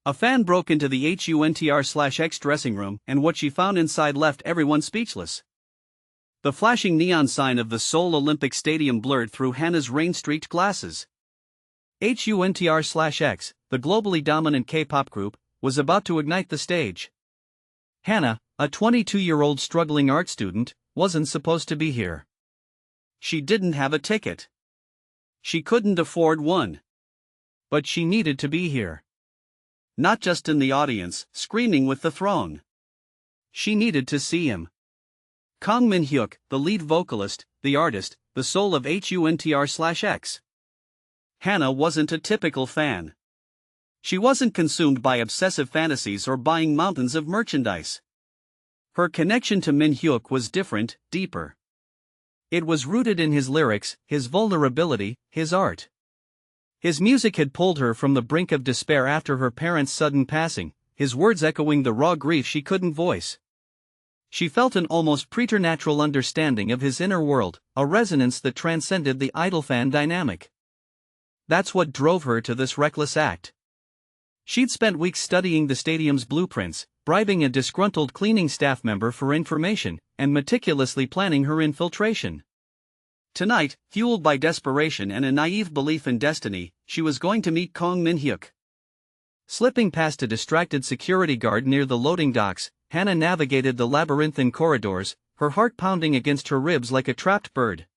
A fan broke into the HUNTR/X dressing room, and what she found inside left everyone speechless. The flashing neon sign of the Seoul Olympic Stadium blurred through Hannah's rain-streaked glasses. HUNTR/X, the globally dominant K-pop group, was about to ignite the stage. Hannah, a 22-year-old struggling art student, wasn't supposed to be here. She didn't have a ticket. She couldn't afford one. But she needed to be here. Not just in the audience, screaming with the throng. She needed to see him. Kang Min-hyuk, the lead vocalist, the artist, the soul of HUNTR/X. Hannah wasn't a typical fan. She wasn't consumed by obsessive fantasies or buying mountains of merchandise. Her connection to Min-hyuk was different, deeper. It was rooted in his lyrics, his vulnerability, his art. His music had pulled her from the brink of despair after her parents' sudden passing, his words echoing the raw grief she couldn't voice. She felt an almost preternatural understanding of his inner world, a resonance that transcended the idol-fan dynamic. That's what drove her to this reckless act. She'd spent weeks studying the stadium's blueprints, bribing a disgruntled cleaning staff member for information, and meticulously planning her infiltration. Tonight, fueled by desperation and a naive belief in destiny, she was going to meet Kang Min-hyuk. Slipping past a distracted security guard near the loading docks, Hannah navigated the labyrinthine corridors, her heart pounding against her ribs like a trapped bird.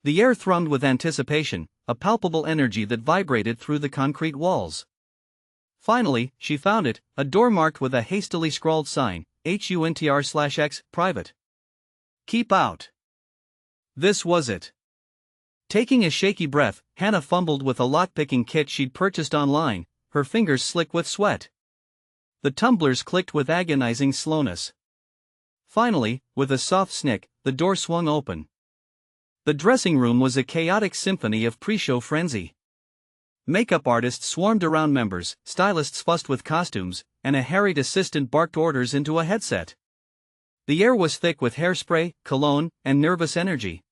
The air thrummed with anticipation, a palpable energy that vibrated through the concrete walls. Finally, she found it, a door marked with a hastily scrawled sign, HUNTR/X, private. Keep out. This was it. Taking a shaky breath, Hannah fumbled with a lock-picking kit she'd purchased online, her fingers slick with sweat. The tumblers clicked with agonizing slowness. Finally, with a soft snick, the door swung open. The dressing room was a chaotic symphony of pre-show frenzy. Makeup artists swarmed around members, stylists fussed with costumes, and a harried assistant barked orders into a headset. The air was thick with hairspray, cologne, and nervous energy.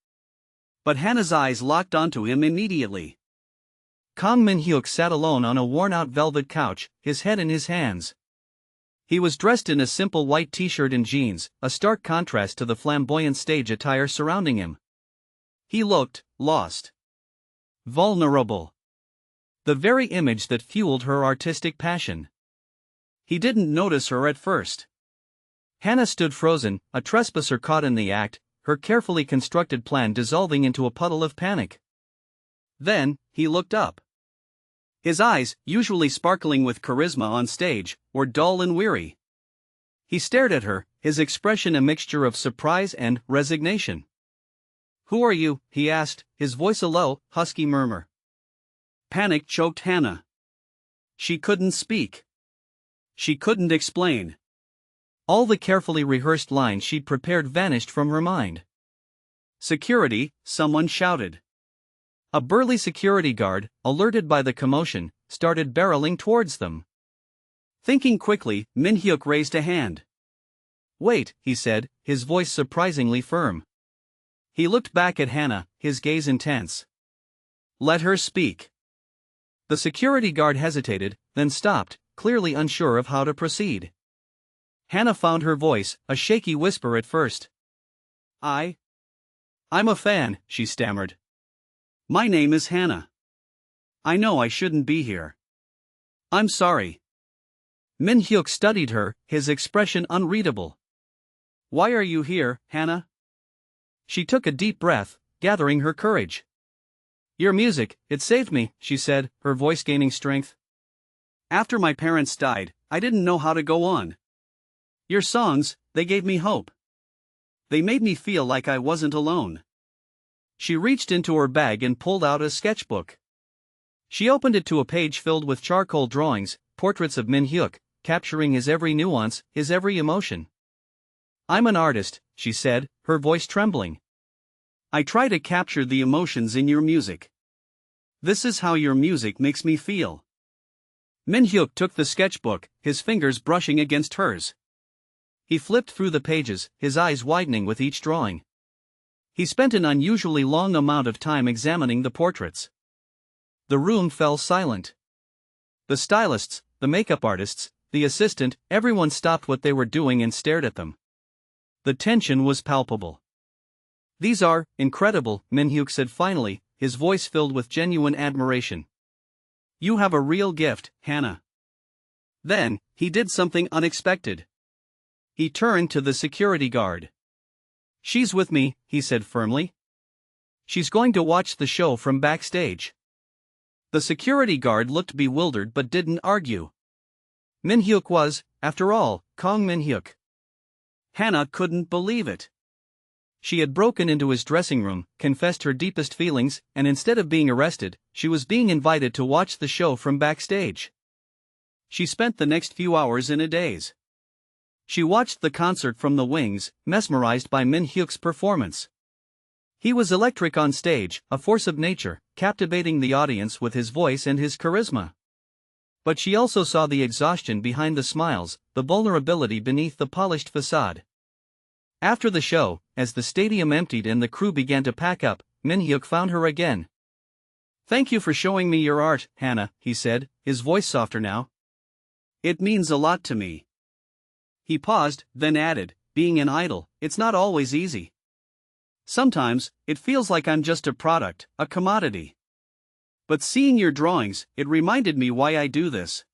But Hannah's eyes locked onto him immediately. Kang Min-hyuk sat alone on a worn-out velvet couch, his head in his hands. He was dressed in a simple white t-shirt and jeans, a stark contrast to the flamboyant stage attire surrounding him. He looked lost. Vulnerable. The very image that fueled her artistic passion. He didn't notice her at first. Hannah stood frozen, a trespasser caught in the act, her carefully constructed plan dissolving into a puddle of panic. Then, he looked up. His eyes, usually sparkling with charisma on stage, were dull and weary. He stared at her, his expression a mixture of surprise and resignation. "Who are you?" he asked, his voice a low, husky murmur. Panic choked Hannah. She couldn't speak. She couldn't explain. All the carefully rehearsed lines she'd prepared vanished from her mind. "Security," someone shouted. A burly security guard, alerted by the commotion, started barreling towards them. Thinking quickly, Min-hyuk raised a hand. "Wait," he said, his voice surprisingly firm. He looked back at Hannah, his gaze intense. "Let her speak." The security guard hesitated, then stopped, clearly unsure of how to proceed. Hannah found her voice, a shaky whisper at first. I'm a fan," she stammered. "My name is Hannah. I know I shouldn't be here. I'm sorry." Min-hyuk studied her, his expression unreadable. "Why are you here, Hannah?" She took a deep breath, gathering her courage. "Your music, it saved me," she said, her voice gaining strength. "After my parents died, I didn't know how to go on. Your songs, they gave me hope. They made me feel like I wasn't alone." She reached into her bag and pulled out a sketchbook. She opened it to a page filled with charcoal drawings, portraits of Min-hyuk, capturing his every nuance, his every emotion. "I'm an artist," she said, her voice trembling. "I try to capture the emotions in your music. This is how your music makes me feel." Min-hyuk took the sketchbook, his fingers brushing against hers. He flipped through the pages, his eyes widening with each drawing. He spent an unusually long amount of time examining the portraits. The room fell silent. The stylists, the makeup artists, the assistant, everyone stopped what they were doing and stared at them. The tension was palpable. "These are incredible," Minhyuk said finally, his voice filled with genuine admiration. "You have a real gift, Hannah." Then, he did something unexpected. He turned to the security guard. "She's with me," he said firmly. "She's going to watch the show from backstage." The security guard looked bewildered but didn't argue. Minhyuk was, after all, Kang Minhyuk. Hannah couldn't believe it. She had broken into his dressing room, confessed her deepest feelings, and instead of being arrested, she was being invited to watch the show from backstage. She spent the next few hours in a daze. She watched the concert from the wings, mesmerized by Minhyuk's performance. He was electric on stage, a force of nature, captivating the audience with his voice and his charisma. But she also saw the exhaustion behind the smiles, the vulnerability beneath the polished facade. After the show, as the stadium emptied and the crew began to pack up, Minhyuk found her again. "Thank you for showing me your art, Hannah," he said, his voice softer now. "It means a lot to me." He paused, then added, "Being an idol, it's not always easy. Sometimes, it feels like I'm just a product, a commodity. But seeing your drawings, it reminded me why I do this.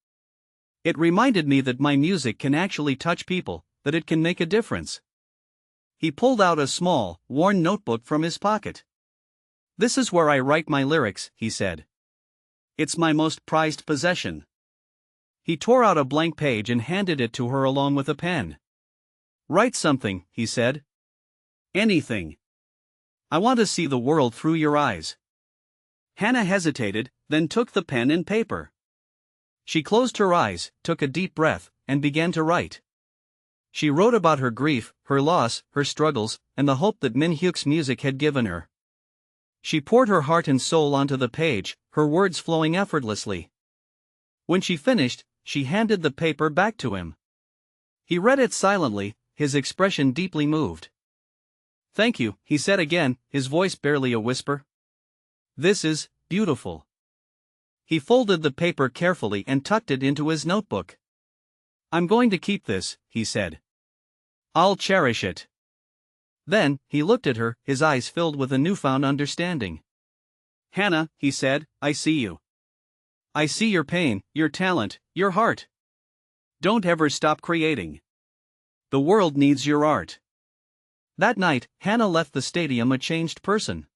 It reminded me that my music can actually touch people, that it can make a difference." He pulled out a small, worn notebook from his pocket. "This is where I write my lyrics," he said. "It's my most prized possession." He tore out a blank page and handed it to her along with a pen. "Write something," he said. "Anything. I want to see the world through your eyes." Hannah hesitated, then took the pen and paper. She closed her eyes, took a deep breath, and began to write. She wrote about her grief, her loss, her struggles, and the hope that Minhyuk's music had given her. She poured her heart and soul onto the page, her words flowing effortlessly. When she finished, she handed the paper back to him. He read it silently, his expression deeply moved. "Thank you," he said again, his voice barely a whisper. "This is beautiful." He folded the paper carefully and tucked it into his notebook. "I'm going to keep this," he said. "I'll cherish it." Then, he looked at her, his eyes filled with a newfound understanding. "Hannah," he said, "I see you. I see your pain, your talent, your heart. Don't ever stop creating. The world needs your art." That night, Hannah left the stadium a changed person.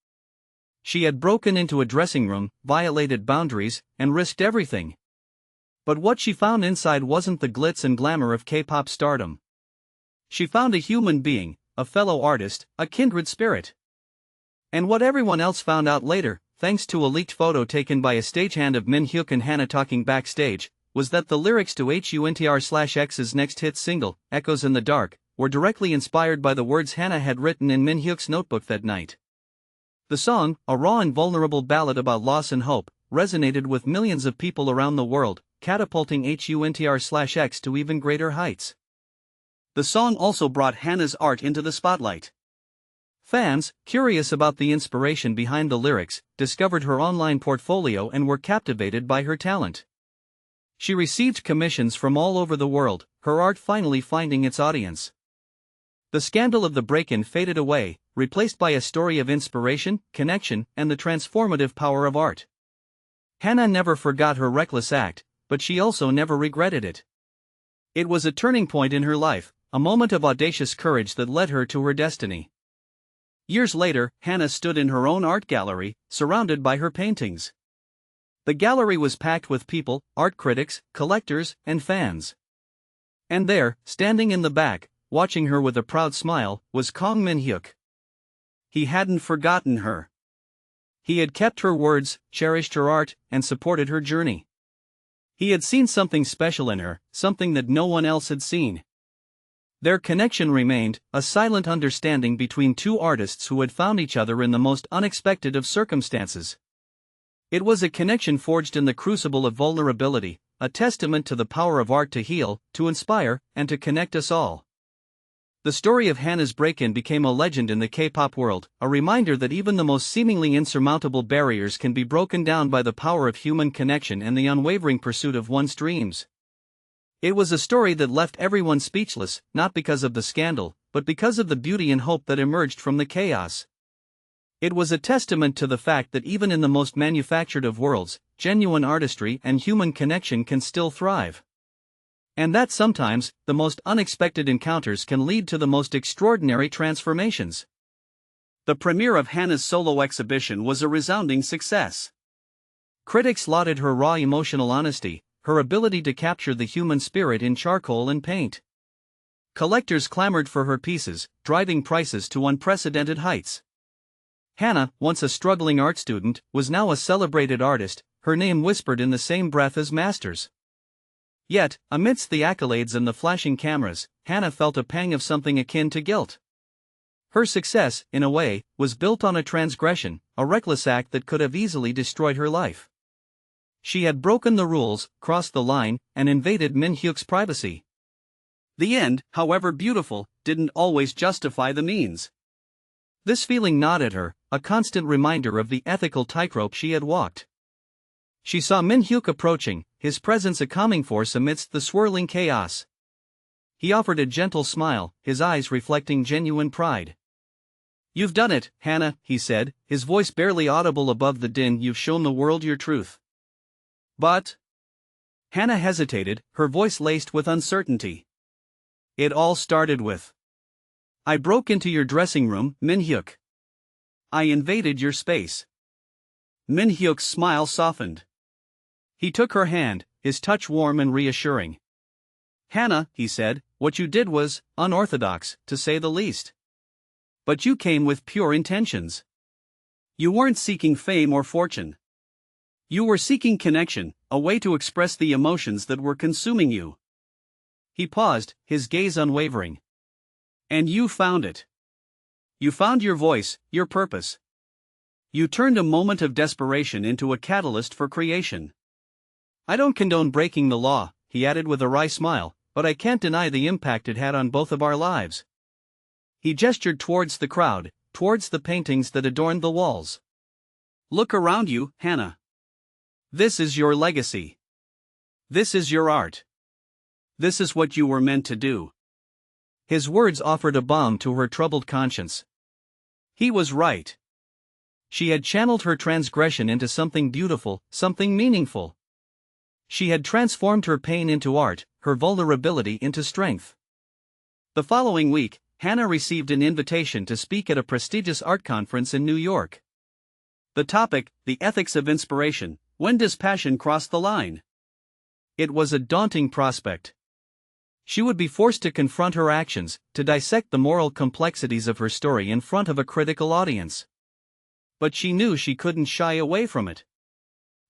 She had broken into a dressing room, violated boundaries, and risked everything. But what she found inside wasn't the glitz and glamour of K-pop stardom. She found a human being, a fellow artist, a kindred spirit. And what everyone else found out later, thanks to a leaked photo taken by a stagehand of Minhyuk and Hannah talking backstage, was that the lyrics to HUNTR/X's next hit single, Echoes in the Dark, were directly inspired by the words Hannah had written in Minhyuk's notebook that night. The song, a raw and vulnerable ballad about loss and hope, resonated with millions of people around the world, catapulting HUNTR/X to even greater heights. The song also brought Hannah's art into the spotlight. Fans, curious about the inspiration behind the lyrics, discovered her online portfolio and were captivated by her talent. She received commissions from all over the world, her art finally finding its audience. The scandal of the break-in faded away, replaced by a story of inspiration, connection, and the transformative power of art. Hannah never forgot her reckless act, but she also never regretted it. It was a turning point in her life, a moment of audacious courage that led her to her destiny. Years later, Hannah stood in her own art gallery, surrounded by her paintings. The gallery was packed with people, art critics, collectors, and fans. And there, standing in the back, watching her with a proud smile, was Kang Minhyuk. He hadn't forgotten her. He had kept her words, cherished her art, and supported her journey. He had seen something special in her, something that no one else had seen. Their connection remained, a silent understanding between two artists who had found each other in the most unexpected of circumstances. It was a connection forged in the crucible of vulnerability, a testament to the power of art to heal, to inspire, and to connect us all. The story of Hannah's break-in became a legend in the K-pop world, a reminder that even the most seemingly insurmountable barriers can be broken down by the power of human connection and the unwavering pursuit of one's dreams. It was a story that left everyone speechless, not because of the scandal, but because of the beauty and hope that emerged from the chaos. It was a testament to the fact that even in the most manufactured of worlds, genuine artistry and human connection can still thrive. And that sometimes, the most unexpected encounters can lead to the most extraordinary transformations. The premiere of Hannah's solo exhibition was a resounding success. Critics lauded her raw emotional honesty, her ability to capture the human spirit in charcoal and paint. Collectors clamored for her pieces, driving prices to unprecedented heights. Hannah, once a struggling art student, was now a celebrated artist, her name whispered in the same breath as masters. Yet, amidst the accolades and the flashing cameras, Hannah felt a pang of something akin to guilt. Her success, in a way, was built on a transgression, a reckless act that could have easily destroyed her life. She had broken the rules, crossed the line, and invaded Min Hyuk's privacy. The end, however beautiful, didn't always justify the means. This feeling gnawed at her, a constant reminder of the ethical tightrope she had walked. She saw Min Hyuk approaching, his presence a calming force amidst the swirling chaos. He offered a gentle smile, his eyes reflecting genuine pride. "You've done it, Hannah," he said, his voice barely audible above the din. "You've shown the world your truth." But Hannah hesitated, her voice laced with uncertainty. "It all started with, I broke into your dressing room, Min Hyuk. I invaded your space." Min Hyuk's smile softened. He took her hand, his touch warm and reassuring. "Hannah," he said, "what you did was unorthodox, to say the least. But you came with pure intentions. You weren't seeking fame or fortune. You were seeking connection, a way to express the emotions that were consuming you." He paused, his gaze unwavering. "And you found it. You found your voice, your purpose. You turned a moment of desperation into a catalyst for creation. I don't condone breaking the law," he added with a wry smile, "but I can't deny the impact it had on both of our lives." He gestured towards the crowd, towards the paintings that adorned the walls. "Look around you, Hannah. This is your legacy. This is your art. This is what you were meant to do." His words offered a balm to her troubled conscience. He was right. She had channeled her transgression into something beautiful, something meaningful. She had transformed her pain into art, her vulnerability into strength. The following week, Hannah received an invitation to speak at a prestigious art conference in New York. The topic, the ethics of inspiration, when does passion cross the line? It was a daunting prospect. She would be forced to confront her actions, to dissect the moral complexities of her story in front of a critical audience. But she knew she couldn't shy away from it.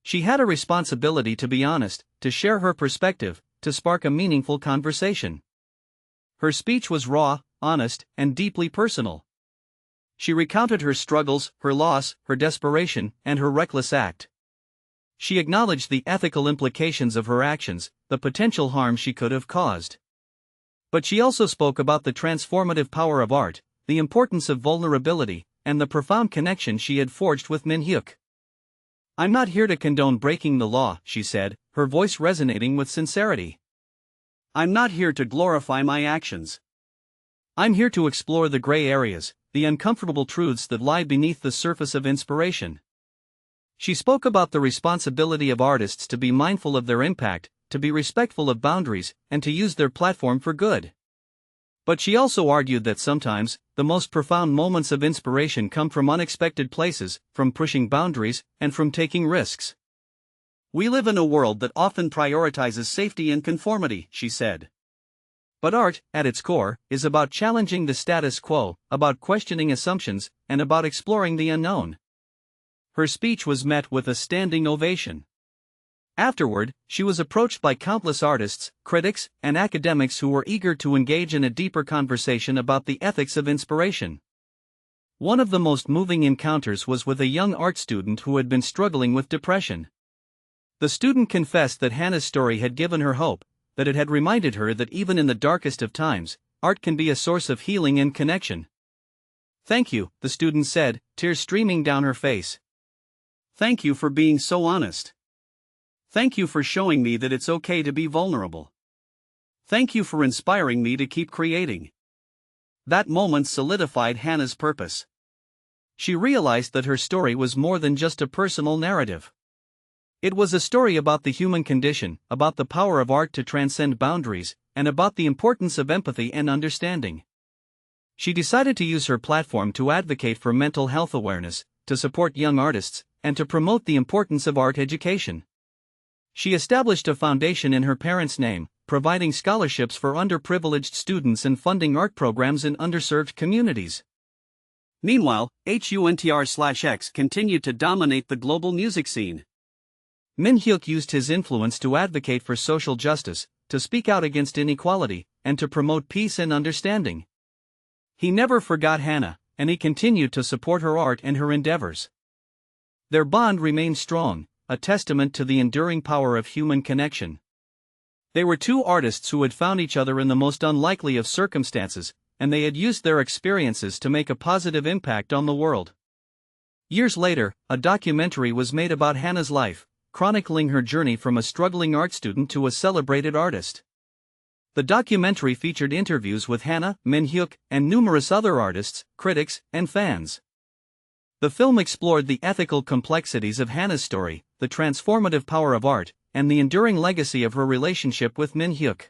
She had a responsibility to be honest, to share her perspective, to spark a meaningful conversation. Her speech was raw, honest, and deeply personal. She recounted her struggles, her loss, her desperation, and her reckless act. She acknowledged the ethical implications of her actions, the potential harm she could have caused. But she also spoke about the transformative power of art, the importance of vulnerability, and the profound connection she had forged with Min Hyuk. "I'm not here to condone breaking the law," she said, her voice resonating with sincerity. "I'm not here to glorify my actions. I'm here to explore the gray areas, the uncomfortable truths that lie beneath the surface of inspiration." She spoke about the responsibility of artists to be mindful of their impact, to be respectful of boundaries, and to use their platform for good. But she also argued that sometimes, the most profound moments of inspiration come from unexpected places, from pushing boundaries, and from taking risks. "We live in a world that often prioritizes safety and conformity," she said. "But art, at its core, is about challenging the status quo, about questioning assumptions, and about exploring the unknown." Her speech was met with a standing ovation. Afterward, she was approached by countless artists, critics, and academics who were eager to engage in a deeper conversation about the ethics of inspiration. One of the most moving encounters was with a young art student who had been struggling with depression. The student confessed that Hannah's story had given her hope, that it had reminded her that even in the darkest of times, art can be a source of healing and connection. "Thank you," the student said, tears streaming down her face. "Thank you for being so honest. Thank you for showing me that it's okay to be vulnerable." Thank you for inspiring me to keep creating." That moment solidified Hannah's purpose. She realized that her story was more than just a personal narrative. It was a story about the human condition, about the power of art to transcend boundaries, and about the importance of empathy and understanding. She decided to use her platform to advocate for mental health awareness, to support young artists, and to promote the importance of art education. She established a foundation in her parents' name, providing scholarships for underprivileged students and funding art programs in underserved communities. Meanwhile, HUNTR/X continued to dominate the global music scene. Min Hyuk used his influence to advocate for social justice, to speak out against inequality, and to promote peace and understanding. He never forgot Hannah, and he continued to support her art and her endeavors. Their bond remained strong, a testament to the enduring power of human connection. They were two artists who had found each other in the most unlikely of circumstances, and they had used their experiences to make a positive impact on the world. Years later, a documentary was made about Hannah's life, chronicling her journey from a struggling art student to a celebrated artist. The documentary featured interviews with Hannah, Min Hyuk, and numerous other artists, critics, and fans. The film explored the ethical complexities of Hannah's story, the transformative power of art, and the enduring legacy of her relationship with Min Hyuk.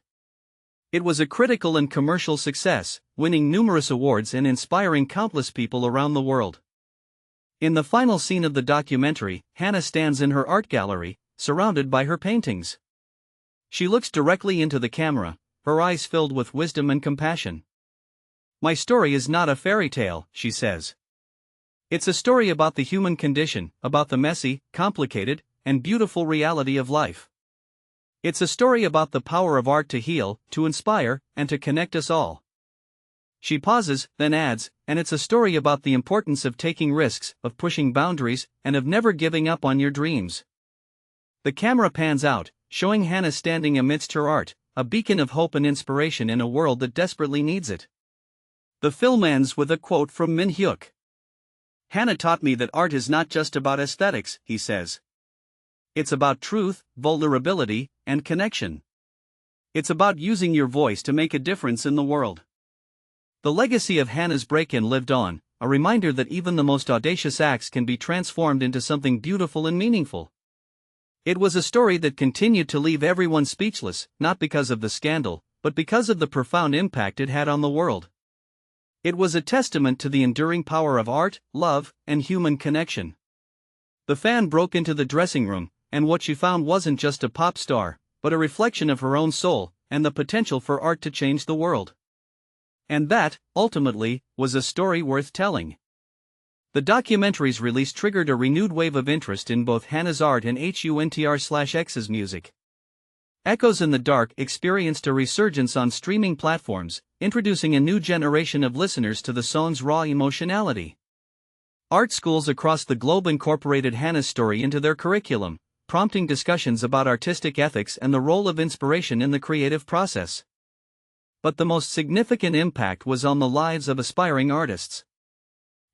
It was a critical and commercial success, winning numerous awards and inspiring countless people around the world. In the final scene of the documentary, Hannah stands in her art gallery, surrounded by her paintings. She looks directly into the camera, her eyes filled with wisdom and compassion. "My story is not a fairy tale," she says. "It's a story about the human condition, about the messy, complicated, and beautiful reality of life. It's a story about the power of art to heal, to inspire, and to connect us all." She pauses, then adds, "And it's a story about the importance of taking risks, of pushing boundaries, and of never giving up on your dreams." The camera pans out, showing Hannah standing amidst her art, a beacon of hope and inspiration in a world that desperately needs it. The film ends with a quote from Min Hyuk. "Hannah taught me that art is not just about aesthetics," he says. "It's about truth, vulnerability, and connection. It's about using your voice to make a difference in the world." The legacy of Hannah's break-in lived on, a reminder that even the most audacious acts can be transformed into something beautiful and meaningful. It was a story that continued to leave everyone speechless, not because of the scandal, but because of the profound impact it had on the world. It was a testament to the enduring power of art, love, and human connection. The fan broke into the dressing room, and what she found wasn't just a pop star, but a reflection of her own soul, and the potential for art to change the world. And that, ultimately, was a story worth telling. The documentary's release triggered a renewed wave of interest in both Hannah's art and HUNTR/X's music. Echoes in the Dark experienced a resurgence on streaming platforms, introducing a new generation of listeners to the song's raw emotionality. Art schools across the globe incorporated Hannah's story into their curriculum, prompting discussions about artistic ethics and the role of inspiration in the creative process. But the most significant impact was on the lives of aspiring artists.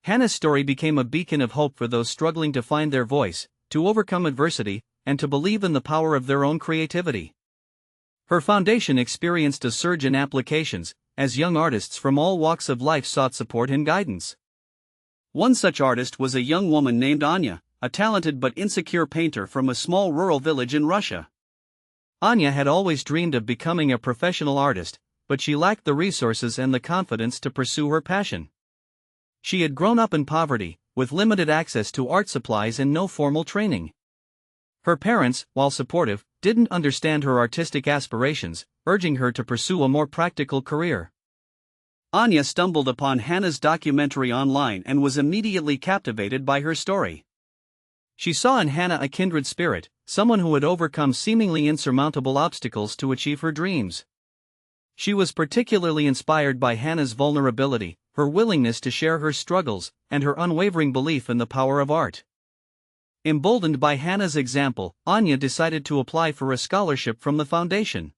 Hannah's story became a beacon of hope for those struggling to find their voice, to overcome adversity, and to believe in the power of their own creativity. Her foundation experienced a surge in applications, as young artists from all walks of life sought support and guidance. One such artist was a young woman named Anya, a talented but insecure painter from a small rural village in Russia. Anya had always dreamed of becoming a professional artist, but she lacked the resources and the confidence to pursue her passion. She had grown up in poverty, with limited access to art supplies and no formal training. Her parents, while supportive, didn't understand her artistic aspirations, urging her to pursue a more practical career. Anya stumbled upon Hannah's documentary online and was immediately captivated by her story. She saw in Hannah a kindred spirit, someone who had overcome seemingly insurmountable obstacles to achieve her dreams. She was particularly inspired by Hannah's vulnerability, her willingness to share her struggles, and her unwavering belief in the power of art. Emboldened by Hannah's example, Anya decided to apply for a scholarship from the foundation.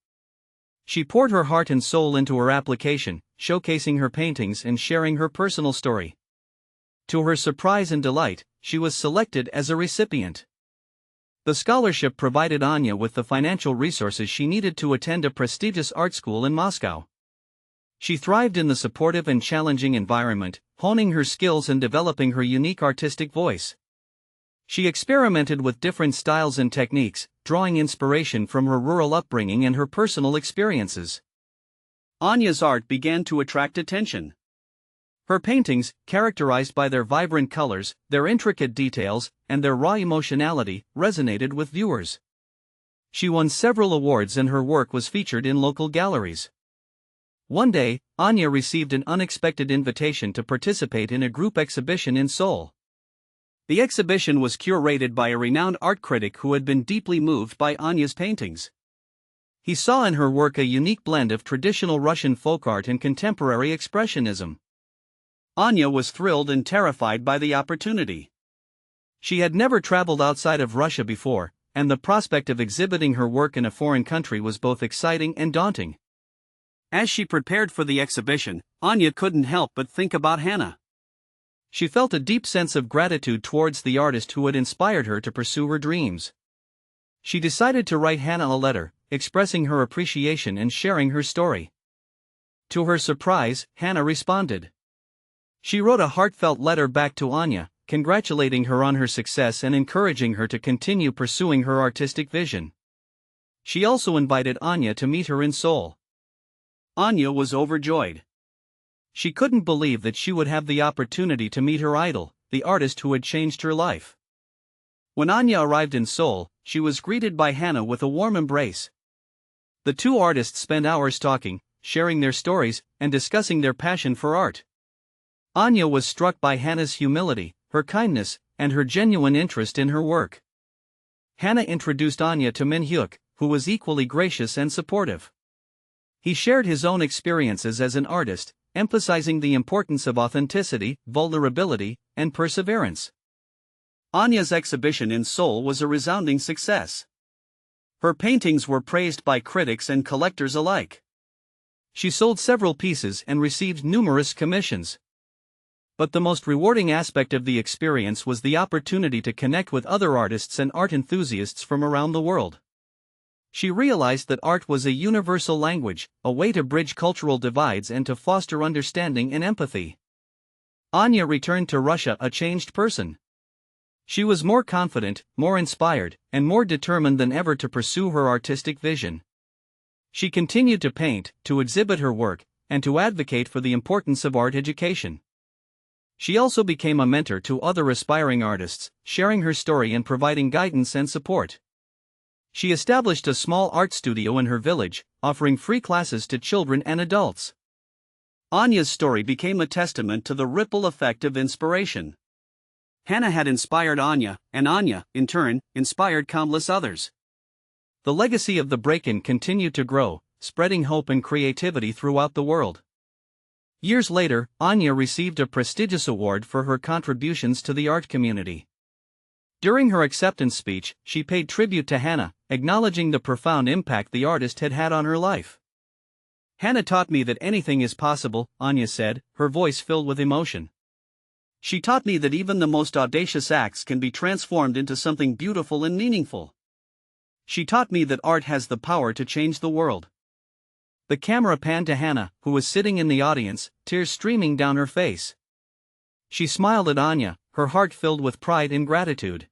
She poured her heart and soul into her application, showcasing her paintings and sharing her personal story. To her surprise and delight, she was selected as a recipient. The scholarship provided Anya with the financial resources she needed to attend a prestigious art school in Moscow. She thrived in the supportive and challenging environment, honing her skills and developing her unique artistic voice. She experimented with different styles and techniques, drawing inspiration from her rural upbringing and her personal experiences. Anya's art began to attract attention. Her paintings, characterized by their vibrant colors, their intricate details, and their raw emotionality, resonated with viewers. She won several awards and her work was featured in local galleries. One day, Anya received an unexpected invitation to participate in a group exhibition in Seoul. The exhibition was curated by a renowned art critic who had been deeply moved by Anya's paintings. He saw in her work a unique blend of traditional Russian folk art and contemporary expressionism. Anya was thrilled and terrified by the opportunity. She had never traveled outside of Russia before, and the prospect of exhibiting her work in a foreign country was both exciting and daunting. As she prepared for the exhibition, Anya couldn't help but think about Hannah. She felt a deep sense of gratitude towards the artist who had inspired her to pursue her dreams. She decided to write Hannah a letter, expressing her appreciation and sharing her story. To her surprise, Hannah responded. She wrote a heartfelt letter back to Anya, congratulating her on her success and encouraging her to continue pursuing her artistic vision. She also invited Anya to meet her in Seoul. Anya was overjoyed. She couldn't believe that she would have the opportunity to meet her idol, the artist who had changed her life. When Anya arrived in Seoul, she was greeted by Hannah with a warm embrace. The two artists spent hours talking, sharing their stories, and discussing their passion for art. Anya was struck by Hannah's humility, her kindness, and her genuine interest in her work. Hannah introduced Anya to Min-hyuk, who was equally gracious and supportive. He shared his own experiences as an artist, emphasizing the importance of authenticity, vulnerability, and perseverance. Anya's exhibition in Seoul was a resounding success. Her paintings were praised by critics and collectors alike. She sold several pieces and received numerous commissions. But the most rewarding aspect of the experience was the opportunity to connect with other artists and art enthusiasts from around the world. She realized that art was a universal language, a way to bridge cultural divides and to foster understanding and empathy. Anya returned to Russia a changed person. She was more confident, more inspired, and more determined than ever to pursue her artistic vision. She continued to paint, to exhibit her work, and to advocate for the importance of art education. She also became a mentor to other aspiring artists, sharing her story and providing guidance and support. She established a small art studio in her village, offering free classes to children and adults. Anya's story became a testament to the ripple effect of inspiration. Hannah had inspired Anya, and Anya, in turn, inspired countless others. The legacy of the break-in continued to grow, spreading hope and creativity throughout the world. Years later, Anya received a prestigious award for her contributions to the art community. During her acceptance speech, she paid tribute to Hannah, acknowledging the profound impact the artist had had on her life. Hannah taught me that anything is possible, Anya said, her voice filled with emotion. She taught me that even the most audacious acts can be transformed into something beautiful and meaningful. She taught me that art has the power to change the world. The camera panned to Hannah, who was sitting in the audience, tears streaming down her face. She smiled at Anya, her heart filled with pride and gratitude.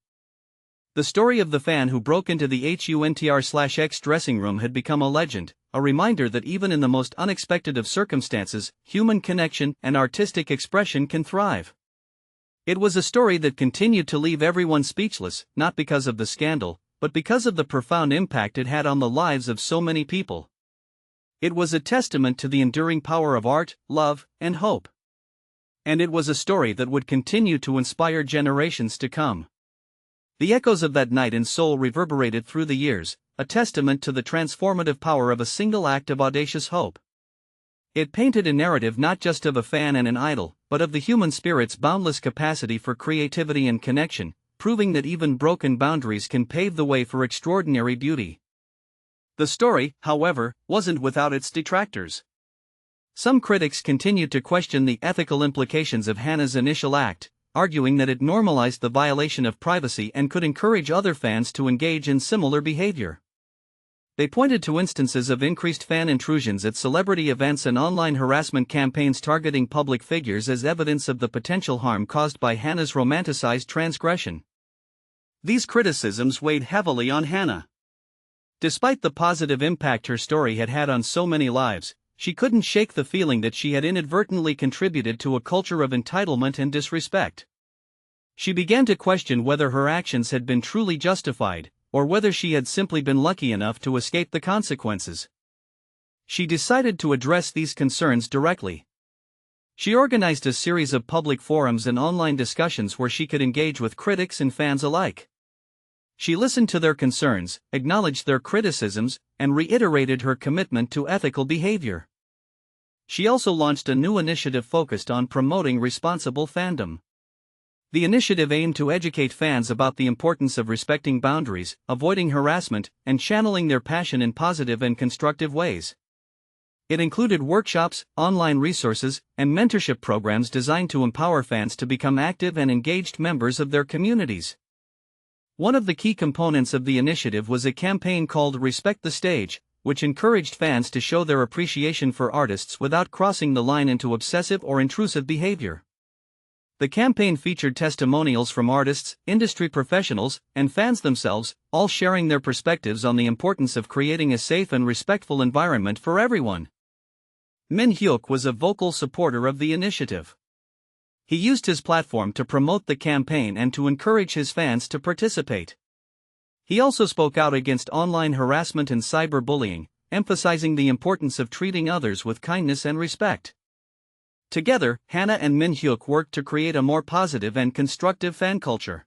The story of the fan who broke into the HUNTR/X dressing room had become a legend, a reminder that even in the most unexpected of circumstances, human connection and artistic expression can thrive. It was a story that continued to leave everyone speechless, not because of the scandal, but because of the profound impact it had on the lives of so many people. It was a testament to the enduring power of art, love, and hope. And it was a story that would continue to inspire generations to come. The echoes of that night in Seoul reverberated through the years, a testament to the transformative power of a single act of audacious hope. It painted a narrative not just of a fan and an idol, but of the human spirit's boundless capacity for creativity and connection, proving that even broken boundaries can pave the way for extraordinary beauty. The story, however, wasn't without its detractors. Some critics continued to question the ethical implications of Hannah's initial act, arguing that it normalized the violation of privacy and could encourage other fans to engage in similar behavior. They pointed to instances of increased fan intrusions at celebrity events and online harassment campaigns targeting public figures as evidence of the potential harm caused by Hannah's romanticized transgression. These criticisms weighed heavily on Hannah. Despite the positive impact her story had had on so many lives, she couldn't shake the feeling that she had inadvertently contributed to a culture of entitlement and disrespect. She began to question whether her actions had been truly justified, or whether she had simply been lucky enough to escape the consequences. She decided to address these concerns directly. She organized a series of public forums and online discussions where she could engage with critics and fans alike. She listened to their concerns, acknowledged their criticisms, and reiterated her commitment to ethical behavior. She also launched a new initiative focused on promoting responsible fandom. The initiative aimed to educate fans about the importance of respecting boundaries, avoiding harassment, and channeling their passion in positive and constructive ways. It included workshops, online resources, and mentorship programs designed to empower fans to become active and engaged members of their communities. One of the key components of the initiative was a campaign called Respect the Stage, which encouraged fans to show their appreciation for artists without crossing the line into obsessive or intrusive behavior. The campaign featured testimonials from artists, industry professionals, and fans themselves, all sharing their perspectives on the importance of creating a safe and respectful environment for everyone. Min Hyuk was a vocal supporter of the initiative. He used his platform to promote the campaign and to encourage his fans to participate. He also spoke out against online harassment and cyberbullying, emphasizing the importance of treating others with kindness and respect. Together, Hannah and Min Hyuk worked to create a more positive and constructive fan culture.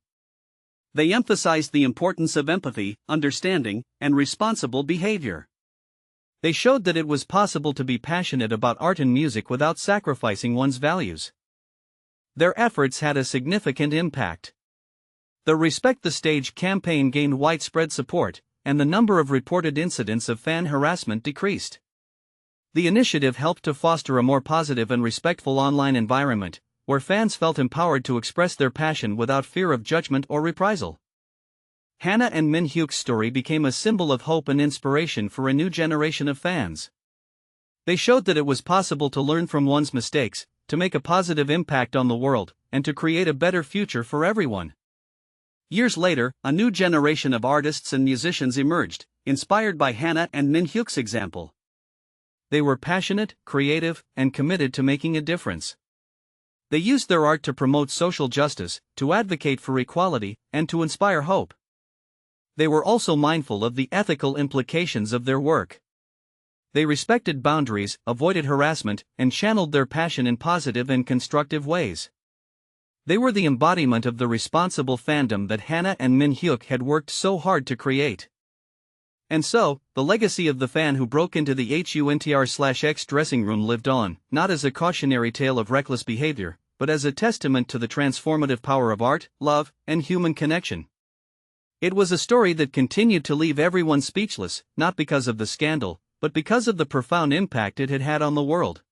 They emphasized the importance of empathy, understanding, and responsible behavior. They showed that it was possible to be passionate about art and music without sacrificing one's values. Their efforts had a significant impact. The Respect the Stage campaign gained widespread support, and the number of reported incidents of fan harassment decreased. The initiative helped to foster a more positive and respectful online environment, where fans felt empowered to express their passion without fear of judgment or reprisal. Hannah and Min Hyuk's story became a symbol of hope and inspiration for a new generation of fans. They showed that it was possible to learn from one's mistakes, to make a positive impact on the world, and to create a better future for everyone. Years later, a new generation of artists and musicians emerged, inspired by Hannah and Min Hyuk's example. They were passionate, creative, and committed to making a difference. They used their art to promote social justice, to advocate for equality, and to inspire hope. They were also mindful of the ethical implications of their work. They respected boundaries, avoided harassment, and channeled their passion in positive and constructive ways. They were the embodiment of the responsible fandom that Hannah and Min Hyuk had worked so hard to create. And so, the legacy of the fan who broke into the HUNTR/X dressing room lived on, not as a cautionary tale of reckless behavior, but as a testament to the transformative power of art, love, and human connection. It was a story that continued to leave everyone speechless, not because of the scandal, but because of the profound impact it had had on the world.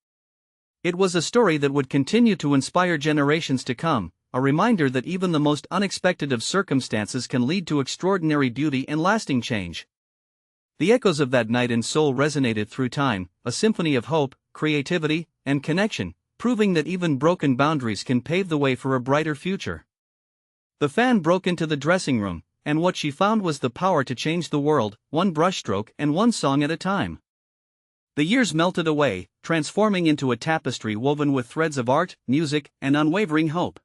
It was a story that would continue to inspire generations to come, a reminder that even the most unexpected of circumstances can lead to extraordinary beauty and lasting change. The echoes of that night in Seoul resonated through time, a symphony of hope, creativity, and connection, proving that even broken boundaries can pave the way for a brighter future. The fan broke into the dressing room, and what she found was the power to change the world, one brushstroke and one song at a time. The years melted away, transforming into a tapestry woven with threads of art, music, and unwavering hope.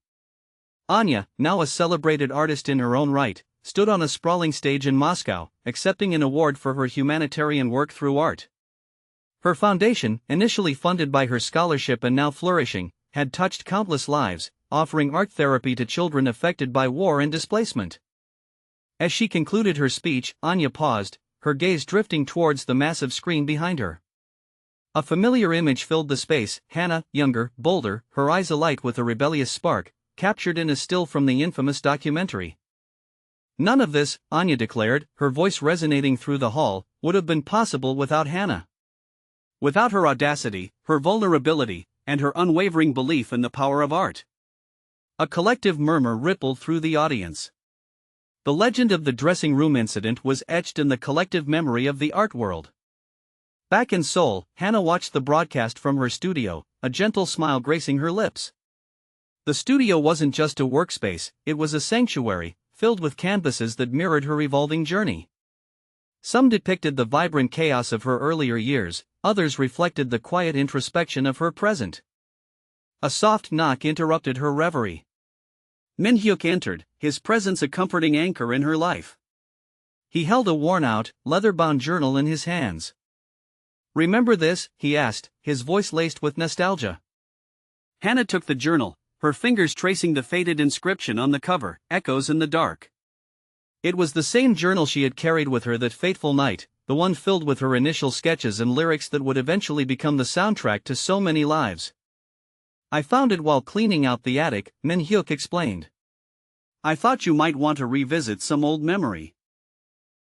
Anya, now a celebrated artist in her own right, stood on a sprawling stage in Moscow, accepting an award for her humanitarian work through art. Her foundation, initially funded by her scholarship and now flourishing, had touched countless lives, offering art therapy to children affected by war and displacement. As she concluded her speech, Anya paused, her gaze drifting towards the massive screen behind her. A familiar image filled the space: Hannah, younger, bolder, her eyes alight with a rebellious spark, captured in a still from the infamous documentary. None of this, Anya declared, her voice resonating through the hall, would have been possible without Hannah. Without her audacity, her vulnerability, and her unwavering belief in the power of art. A collective murmur rippled through the audience. The legend of the dressing room incident was etched in the collective memory of the art world. Back in Seoul, Hannah watched the broadcast from her studio, a gentle smile gracing her lips. The studio wasn't just a workspace, it was a sanctuary, filled with canvases that mirrored her evolving journey. Some depicted the vibrant chaos of her earlier years, others reflected the quiet introspection of her present. A soft knock interrupted her reverie. Min-hyuk entered, his presence a comforting anchor in her life. He held a worn-out, leather-bound journal in his hands. "Remember this?" he asked, his voice laced with nostalgia. Hannah took the journal, her fingers tracing the faded inscription on the cover, "Echoes in the Dark." It was the same journal she had carried with her that fateful night, the one filled with her initial sketches and lyrics that would eventually become the soundtrack to so many lives. "I found it while cleaning out the attic," Min-hyuk explained. "I thought you might want to revisit some old memory."